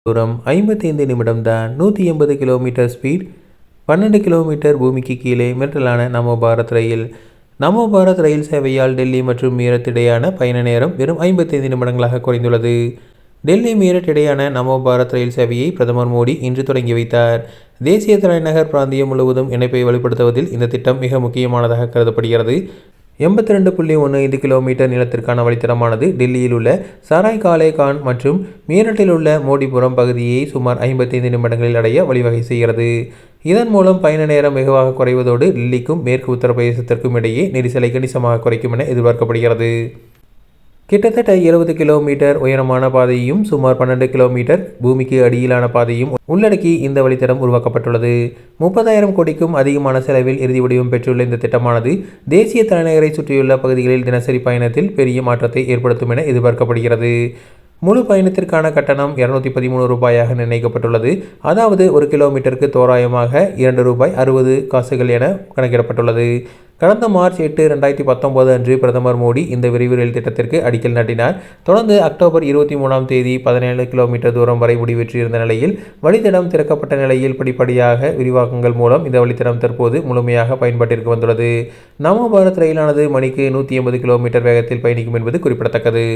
தூரம் 55 நிமிடம் தான். 180 கிலோமீட்டர் ஸ்பீட், 12 கிலோமீட்டர் பூமிக்கு கீழே மிரட்டலான நமோ பாரத் ரயில். நமோ பாரத் ரயில் சேவையால் டெல்லி மற்றும் மீரட் இடையான பயண நேரம் வெறும் 55 நிமிடங்களாக குறைந்துள்ளது. டெல்லி மீரட் இடையான நமோ பாரத் ரயில் சேவையை பிரதமர் மோடி இன்று தொடங்கி வைத்தார். தேசிய தலைநகர் பிராந்தியம் முழுவதும் இணைப்பை வலுப்படுத்துவதில் இந்த திட்டம் மிக முக்கியமானதாக கருதப்படுகிறது. 82.15 கிலோமீட்டர் நீளத்திற்கான வழித்தடமானது டெல்லியில் உள்ள சராய் காலே கான் மற்றும் மீரட்டில் உள்ள மோடிபுரம் பகுதியை சுமார் 55 நிமிடங்களில் அடைய வழிவகை செய்கிறது. இதன் மூலம் பயண நேரம் வெகுவாக குறைவதோடு டெல்லிக்கும் மேற்கு உத்தரப்பிரதேசத்திற்கும் இடையே நெரிசலை கணிசமாக குறைக்கும் என எதிர்பார்க்கப்படுகிறது. கிட்டத்தட்ட 70 கிலோமீட்டர் உயரமான பாதையும் சுமார் 12 கிலோமீட்டர் பூமிக்கு அடியிலான பாதையும் உள்ளடக்கி இந்த வழித்தடம் உருவாக்கப்பட்டுள்ளது. 30,000 கோடிக்கும் அதிகமான செலவில் இறுதி வடிவம் பெற்றுள்ள இந்த திட்டமானது தேசிய தலைநகரை சுற்றியுள்ள பகுதிகளில் தினசரி பயணத்தில் பெரிய மாற்றத்தை ஏற்படுத்தும் என எதிர்பார்க்கப்படுகிறது. முழு பயணத்திற்கான கட்டணம் 213 ரூபாயாக நிர்ணயிக்கப்பட்டுள்ளது. அதாவது ஒரு கிலோமீட்டருக்கு தோராயமாக ₹2.60 என கணக்கிடப்பட்டுள்ளது. கடந்த மார்ச் 8, 2019 அன்று பிரதமர் மோடி இந்த விரைவு ரயில் திட்டத்திற்கு அடிக்கல் நாட்டினார். தொடர்ந்து அக்டோபர் 23ஆம் தேதி 17 கிலோமீட்டர் தூரம் வரை முடிவெற்றிருந்த நிலையில் வழித்தடம் திறக்கப்பட்ட நிலையில் படிப்படியாக விரிவாக்கங்கள் மூலம் இந்த வழித்தடம் தற்போது முழுமையாக பயன்பாட்டிற்கு வந்துள்ளது. நமோ பாரத் ரயிலானது மணிக்கு 180 கிலோமீட்டர் வேகத்தில் பயணிக்கும் என்பது குறிப்பிடத்தக்கது.